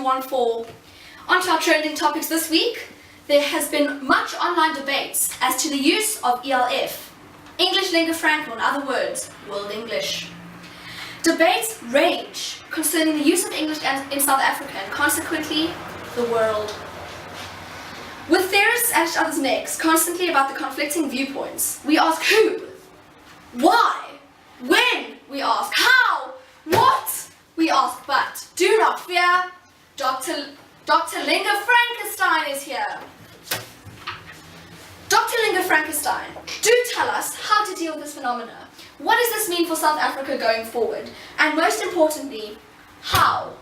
2014. On to our trending topics this week. There has been much online debates as to the use of ELF, English Lingua Franca, in other words, World English. Debates rage concerning the use of English in South Africa and consequently the world. With theorists at each other's necks constantly about the conflicting viewpoints, we ask who, why, when, we ask how, what, we ask, but do not fear, Dr. Lingua Frankenstein is here. Dr. Lingua Frankenstein, do tell us how to deal with this phenomena. What does this mean for South Africa going forward? And most importantly, how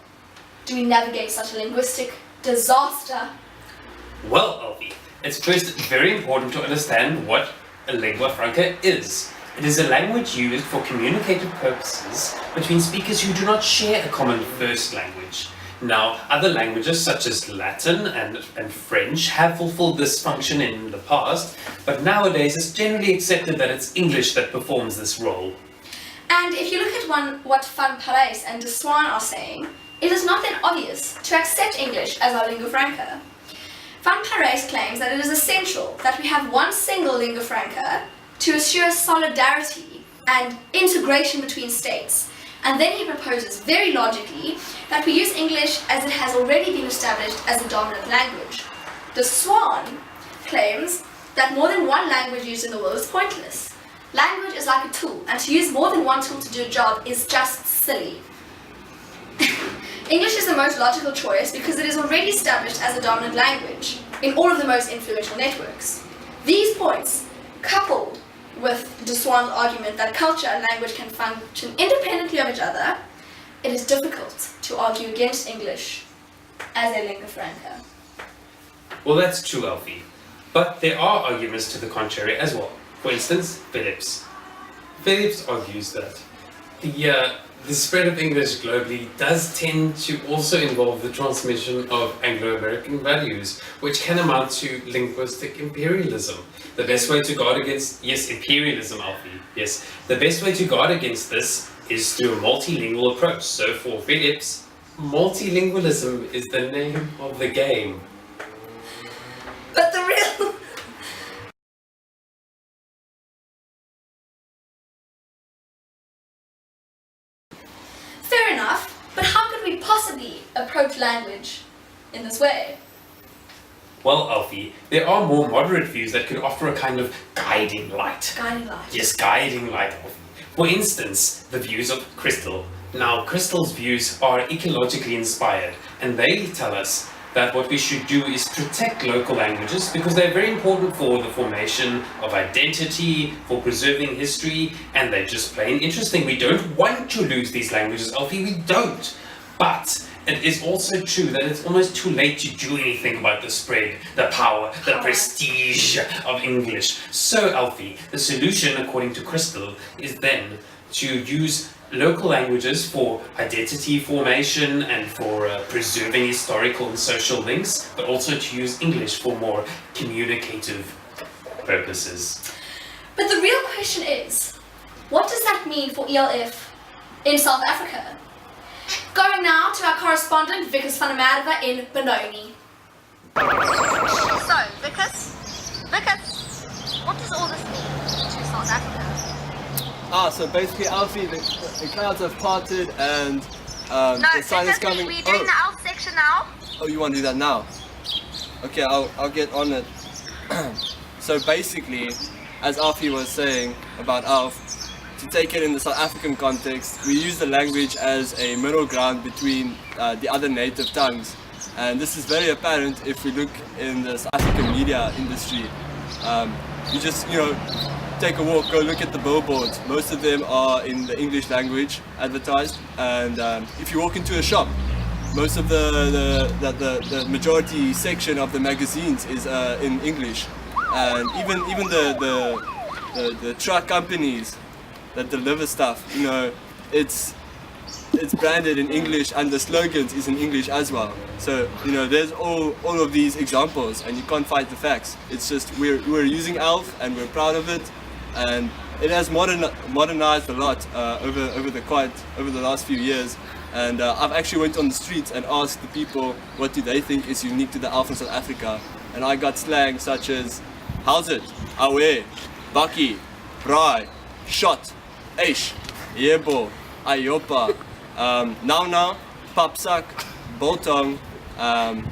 do we navigate such a linguistic disaster? Well, Alfie, it's first very important to understand what a lingua franca is. It is a language used for communicative purposes between speakers who do not share a common first language. Now, other languages such as Latin and French have fulfilled this function in the past, but nowadays it's generally accepted that it's English that performs this role. And if you look at what Van Parijs and de Swaan are saying, it is not then obvious to accept English as our lingua franca. Van Parijs claims that it is essential that we have one single lingua franca to assure solidarity and integration between states. And then he proposes, very logically, that we use English as it has already been established as a dominant language. De Swaan claims that more than one language used in the world is pointless. Language is like a tool, and to use more than one tool to do a job is just silly. English is the most logical choice because it is already established as a dominant language in all of the most influential networks. These points, coupled with de Swaan's argument that culture and language can function independently of each other, it is difficult to argue against English as a lingua franca. Well, that's true, Alfie. But there are arguments to the contrary as well. For instance, Phillips. Phillips argues that the spread of English globally does tend to also involve the transmission of Anglo-American values, which can amount to linguistic imperialism. The best way to guard against, yes, imperialism, Alfie, yes. The best way to guard against this is through a multilingual approach. So for Phillips, multilingualism is the name of the game. But the real... Fair enough, but how could we possibly approach language in this way? Well, Alfie, there are more moderate views that could offer a kind of guiding light. Guiding light. Yes, guiding light, Alfie. For instance, the views of Crystal. Now, Crystal's views are ecologically inspired, and they tell us that what we should do is protect local languages because they're very important for the formation of identity, for preserving history, and they're just plain interesting. We don't want to lose these languages, Alfie, we don't. But it is also true that it's almost too late to do anything about the spread, the power, the prestige of English. So, Alfie, the solution, according to Crystal, is then to use local languages for identity formation and for preserving historical and social links, but also to use English for more communicative purposes. But the real question is, what does that mean for ELF in South Africa? Going now to our correspondent, Vickers van der Merwe in Benoni. So, Vickers, what does all this mean to South Africa? So basically, Alfie, the clouds have parted and the sun is coming. We're doing the Alf section now. Oh, you want to do that now? Okay, I'll get on it. So basically, as Alfie was saying about Alf, to take it in the South African context, we use the language as a middle ground between the other native tongues. And this is very apparent if we look in the South African media industry. You just, take a walk, go look at the billboards. Most of them are in the English language advertised. And if you walk into a shop, most of the majority section of the magazines is in English. And even the truck companies that deliver stuff, it's branded in English and the slogans is in English as well. So, there's all of these examples and you can't fight the facts. It's just we're using ALF and we're proud of it, and it has modernized a lot over the last few years. And I've actually went on the streets and asked the people what do they think is unique to the Alf in South Africa. And I got slang such as, how's it, awe, bakkie, braai, shot, eish, yebo, ayopa, now, papsak, biltong, and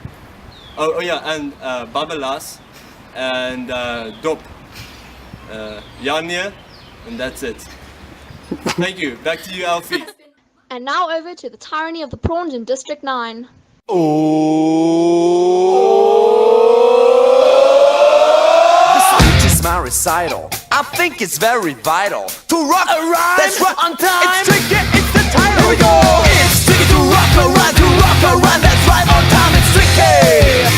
babalas, and dop, Janje, and that's it. Thank you. Back to you, Alfie. And now over to the tyranny of the prawns in District 9. This speech is my recital. I think it's very vital to rock a rhyme. That's right, on time. It's tricky, it's the title. Here we go. It's tricky to rock a rhyme, that's right, on time. It's tricky.